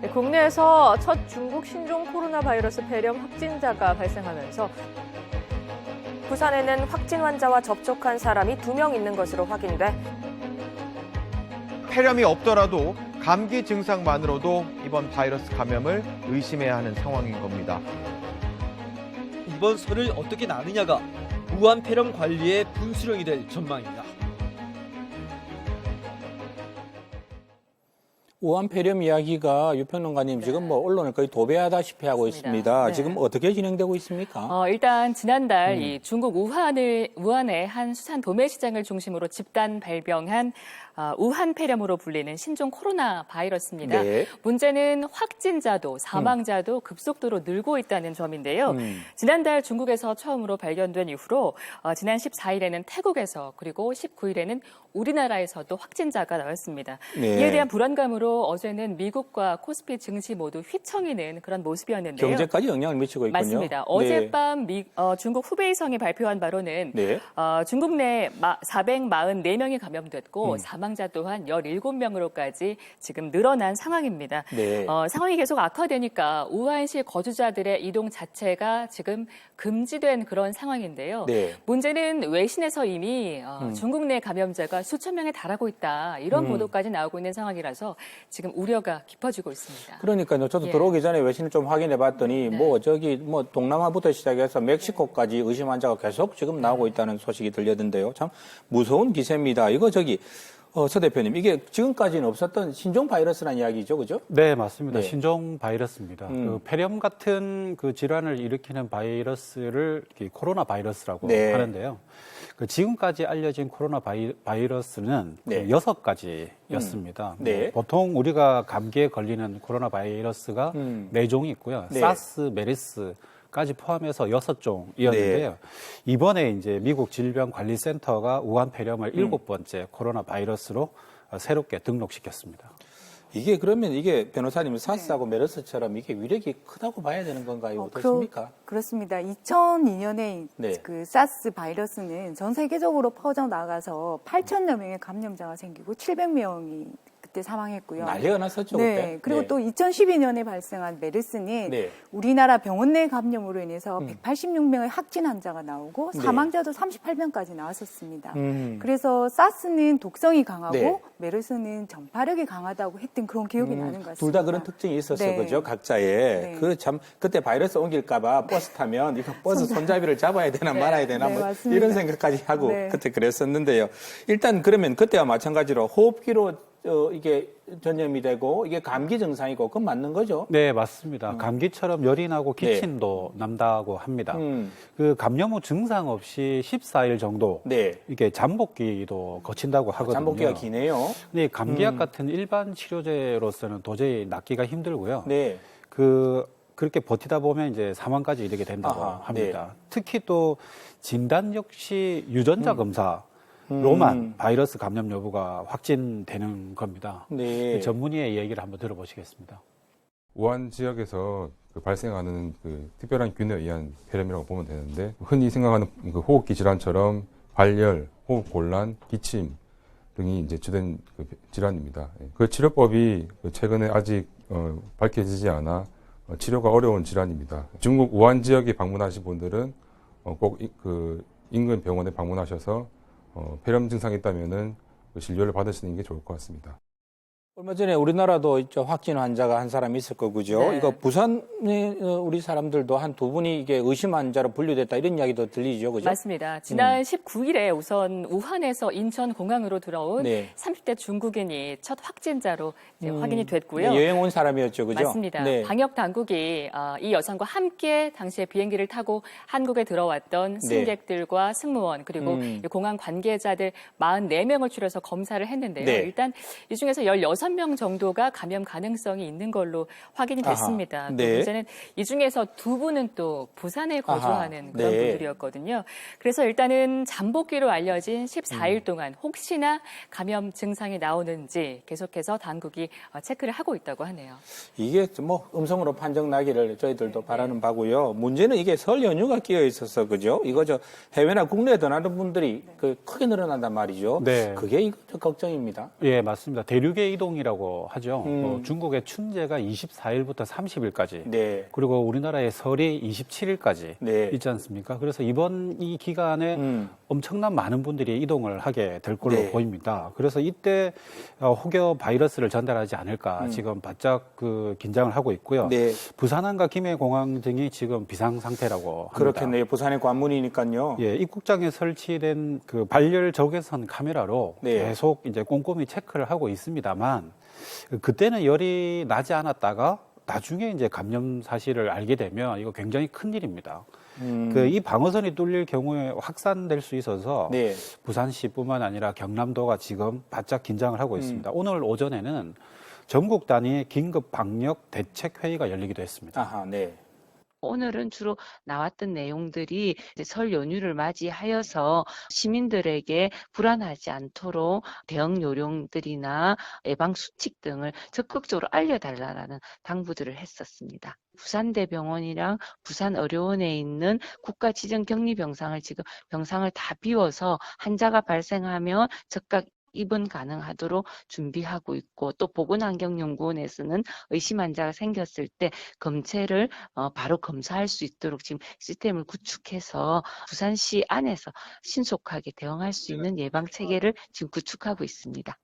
네, 국내에서 첫 중국 신종 코로나 바이러스 폐렴 확진자가 발생하면서 부산에는 확진 환자와 접촉한 사람이 2명 있는 것으로 확인돼 폐렴이 없더라도 감기 증상만으로도 이번 바이러스 감염을 의심해야 하는 상황인 겁니다. 이번 설을 어떻게 나느냐가 우한 폐렴 관리의 분수령이 될 전망입니다. 우한 폐렴 이야기가 유평론가님 지금 뭐 언론을 거의 도배하다시피 하고 맞습니다. 있습니다. 네. 지금 어떻게 진행되고 있습니까? 일단 지난달 이 중국 우한의 한 수산 도매시장을 중심으로 집단 발병한 우한 폐렴으로 불리는 신종 코로나 바이러스입니다. 네. 문제는 확진자도 사망자도 급속도로 늘고 있다는 점인데요. 지난달 중국에서 처음으로 발견된 이후로 지난 14일에는 태국에서 그리고 19일에는 우리나라에서도 확진자가 나왔습니다. 네. 이에 대한 불안감으로 어제는 미국과 코스피 증시 모두 휘청이는 그런 모습이었는데요. 경제까지 영향을 미치고 있군요. 맞습니다. 네. 어젯밤 중국 후베이성이 발표한 바로는 네. 중국 내 444명이 감염됐고 사망자 또한 17명으로까지 지금 늘어난 상황입니다. 네. 상황이 계속 악화되니까 우한시 거주자들의 이동 자체가 지금 금지된 그런 상황인데요. 네. 문제는 외신에서 이미 중국 내 감염자가 수천 명에 달하고 있다. 이런 보도까지 나오고 있는 상황이라서 지금 우려가 깊어지고 있습니다. 그러니까요. 저도 예. 들어오기 전에 외신을 좀 확인해 봤더니 뭐 동남아부터 시작해서 멕시코까지 의심 환자가 계속 지금 나오고 있다는 소식이 들려던데요. 참 무서운 기세입니다. 이거 서 대표님, 이게 지금까지는 없었던 신종 바이러스라는 이야기죠, 그죠? 네, 맞습니다. 네. 신종 바이러스입니다. 그 폐렴 같은 그 질환을 일으키는 바이러스를 코로나 바이러스라고 네. 하는데요. 그 지금까지 알려진 코로나 바이러스는 네. 6가지였습니다. 네. 보통 우리가 감기에 걸리는 코로나 바이러스가 4종이 있고요. 네. 사스, 메르스까지 포함해서 6종이었는데요. 이번에 이제 미국 질병관리센터가 우한 폐렴을 7번째 코로나 바이러스로 새롭게 등록시켰습니다. 이게 그러면 이게 변호사님 사스하고 메르스처럼 이게 위력이 크다고 봐야 되는 건가요? 어떻습니까? 그렇습니다. 2002년에 네. 그 사스 바이러스는 전 세계적으로 퍼져 나가서 8천여 명의 감염자가 생기고 700명이 그때 사망했고요. 난리가 났었죠, 네. 그때. 그리고 네. 또 2012년에 발생한 메르스는 네. 우리나라 병원 내 감염으로 인해서 186명의 확진 환자가 나오고 네. 사망자도 38명까지 나왔었습니다. 음. 그래서 사스는 독성이 강하고 네. 메르스는 전파력이 강하다고 했던 그런 기억이 나는 것 같습니다. 둘 다 그런 특징이 있었어, 네. 그죠? 각자의. 네. 그때 바이러스 옮길까봐 버스 타면 이거 버스 손잡이를 잡아야 되나 말아야 되나 네, 뭐 맞습니다. 이런 생각까지 하고 네. 그때 그랬었는데요. 일단 그러면 그때와 마찬가지로 호흡기로 이게 전염이 되고 이게 감기 증상이고 그건 맞는 거죠? 네, 맞습니다. 감기처럼 열이 나고 기침도 난다고 합니다. 그 감염 후 증상 없이 14일 정도 네. 이게 잠복기도 거친다고 하거든요. 잠복기가 기네요. 근데 감기약 같은 일반 치료제로서는 도저히 낫기가 힘들고요. 네. 그렇게 버티다 보면 이제 사망까지 이르게 된다고 아하, 합니다. 특히 또 진단 역시 유전자 검사로만 바이러스 감염 여부가 확진되는 겁니다. 네. 전문의의 얘기를 한번 들어보시겠습니다. 우한 지역에서 발생하는 특별한 균에 의한 폐렴이라고 보면 되는데 흔히 생각하는 호흡기 질환처럼 발열, 호흡 곤란, 기침 등이 이제 주된 질환입니다. 그 치료법이 최근에 아직 밝혀지지 않아 치료가 어려운 질환입니다. 중국 우한 지역에 방문하신 분들은 꼭 인근 병원에 방문하셔서 폐렴 증상이 있다면은 진료를 받으시는 게 좋을 것 같습니다. 얼마 전에 우리나라도 확진 환자가 한 사람 있을 거고죠. 네. 이거 부산에 우리 사람들도 한 2분이 이게 의심 환자로 분류됐다 이런 이야기도 들리죠, 그죠? 맞습니다. 지난 19일에 우선 우한에서 인천 공항으로 들어온 네. 30대 중국인이 첫 확진자로 이제 확인이 됐고요. 네, 여행 온 사람이었죠, 그죠? 맞습니다. 네. 방역 당국이 이 여성과 함께 당시에 비행기를 타고 한국에 들어왔던 승객들과 승무원 그리고 공항 관계자들 44명을 추려서 검사를 했는데요. 네. 일단 이 중에서 16명 정도가 감염 가능성이 있는 걸로 확인이 됐습니다. 아하. 또 네. 문제는 이 중에서 2분은 또 부산에 거주하는 아하. 그런 네. 분들이었거든요. 그래서 일단은 잠복기로 알려진 14일 동안 혹시나 감염 증상이 나오는지 계속해서 당국이 체크를 하고 있다고 하네요. 이게 뭐 음성으로 판정 나기를 저희들도 바라는 바고요. 문제는 이게 설 연휴가 끼어 있어서 그죠? 이거 해외나 국내에 떠나는 분들이 크게 늘어난단 말이죠. 네. 그게 이거 걱정입니다. 예, 맞습니다. 대륙의 이동이 춘정이라고 하죠. 중국의 춘제가 24일부터 30일까지. 네. 그리고 우리나라의 설이 27일까지 네. 있지 않습니까? 그래서 이번 이 기간에 엄청난 많은 분들이 이동을 하게 될 걸로 네. 보입니다. 그래서 이때 혹여 바이러스를 전달하지 않을까 지금 바짝 그 긴장을 하고 있고요. 네. 부산항과 김해공항 등이 지금 비상 상태라고 합니다. 그렇겠네요. 부산의 관문이니까요. 예, 입국장에 설치된 그 발열 적외선 카메라로 네. 계속 이제 꼼꼼히 체크를 하고 있습니다만 그때는 열이 나지 않았다가 나중에 이제 감염 사실을 알게 되면 이거 굉장히 큰 일입니다. 이 방어선이 뚫릴 경우에 확산될 수 있어서 네. 부산시뿐만 아니라 경남도가 지금 바짝 긴장을 하고 있습니다. 오늘 오전에는 전국 단위 긴급 방역 대책 회의가 열리기도 했습니다. 아하, 네. 오늘은 주로 나왔던 내용들이 이제 설 연휴를 맞이하여서 시민들에게 불안하지 않도록 대응 요령들이나 예방 수칙 등을 적극적으로 알려달라는 당부들을 했었습니다. 부산대병원이랑 부산의료원에 있는 국가지정격리병상을 지금 병상을 다 비워서 환자가 발생하면 즉각 입원 가능하도록 준비하고 있고, 또 보건환경연구원에서는 의심 환자가 생겼을 때 검체를 바로 검사할 수 있도록 지금 시스템을 구축해서 부산시 안에서 신속하게 대응할 수 있는 예방 체계를 지금 구축하고 있습니다.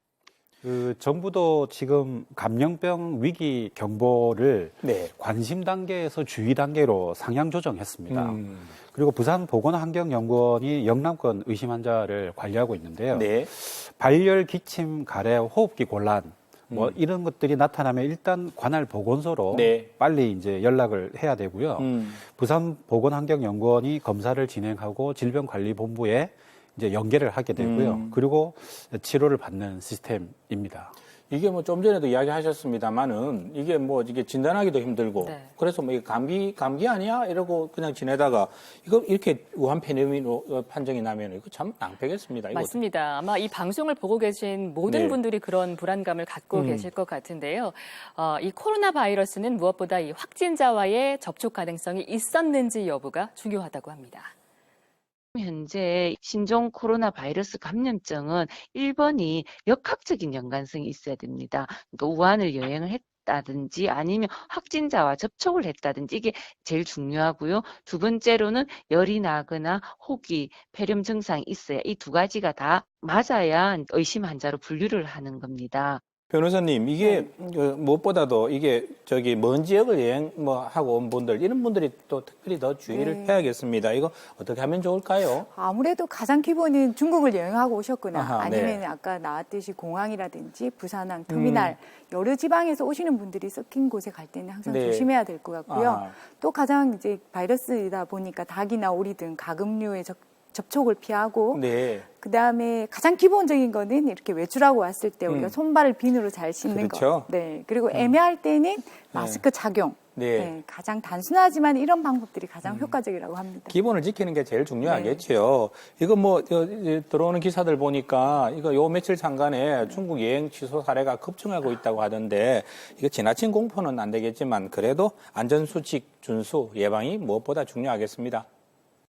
그 정부도 지금 감염병 위기 경보를 네. 관심 단계에서 주의 단계로 상향 조정했습니다. 그리고 부산보건환경연구원이 영남권 의심 환자를 관리하고 있는데요. 네. 발열, 기침, 가래, 호흡기 곤란 뭐 이런 것들이 나타나면 일단 관할 보건소로 네. 빨리 이제 연락을 해야 되고요. 부산보건환경연구원이 검사를 진행하고 질병관리본부에 이제 연계를 하게 되고요. 그리고 치료를 받는 시스템입니다. 이게 뭐 좀 전에도 이야기하셨습니다만은 이게 뭐 이게 진단하기도 힘들고 네. 그래서 뭐 이게 감기 아니야 이러고 그냥 지내다가 이거 이렇게 우한 팬데믹으로 판정이 나면 이거 참 낭패겠습니다. 이거 맞습니다. 아마 이 방송을 보고 계신 모든 네. 분들이 그런 불안감을 갖고 계실 것 같은데요. 이 코로나 바이러스는 무엇보다 이 확진자와의 접촉 가능성이 있었는지 여부가 중요하다고 합니다. 현재 신종 코로나 바이러스 감염증은 1번이 역학적인 연관성이 있어야 됩니다. 그러니까 우한을 여행을 했다든지 아니면 확진자와 접촉을 했다든지 이게 제일 중요하고요. 두 번째로는 열이 나거나 호기, 폐렴 증상이 있어야 이 두 가지가 다 맞아야 의심 환자로 분류를 하는 겁니다. 변호사님, 이게 무엇보다도 이게 먼 지역을 여행 하고 온 분들 이런 분들이 또 특별히 더 주의를 네. 해야겠습니다. 이거 어떻게 하면 좋을까요? 아무래도 가장 기본은 중국을 여행하고 오셨거나 아하, 아니면 네. 아까 나왔듯이 공항이라든지 부산항, 터미널 여러 지방에서 오시는 분들이 섞인 곳에 갈 때는 항상 네. 조심해야 될 것 같고요. 아하. 또 가장 이제 바이러스이다 보니까 닭이나 오리 등 가금류의 접촉을 피하고 네. 그다음에 가장 기본적인 거는 이렇게 외출하고 왔을 때 우리가 손발을 비누로 잘 씻는 그렇죠. 거. 네. 그리고 애매할 때는 마스크 착용. 네. 네. 가장 단순하지만 이런 방법들이 가장 효과적이라고 합니다. 기본을 지키는 게 제일 중요하겠죠. 이거 들어오는 기사들 보니까 이거 요 며칠 상간에 중국 여행 취소 사례가 급증하고 있다고 하던데 이거 지나친 공포는 안 되겠지만 그래도 안전수칙 준수, 예방이 무엇보다 중요하겠습니다.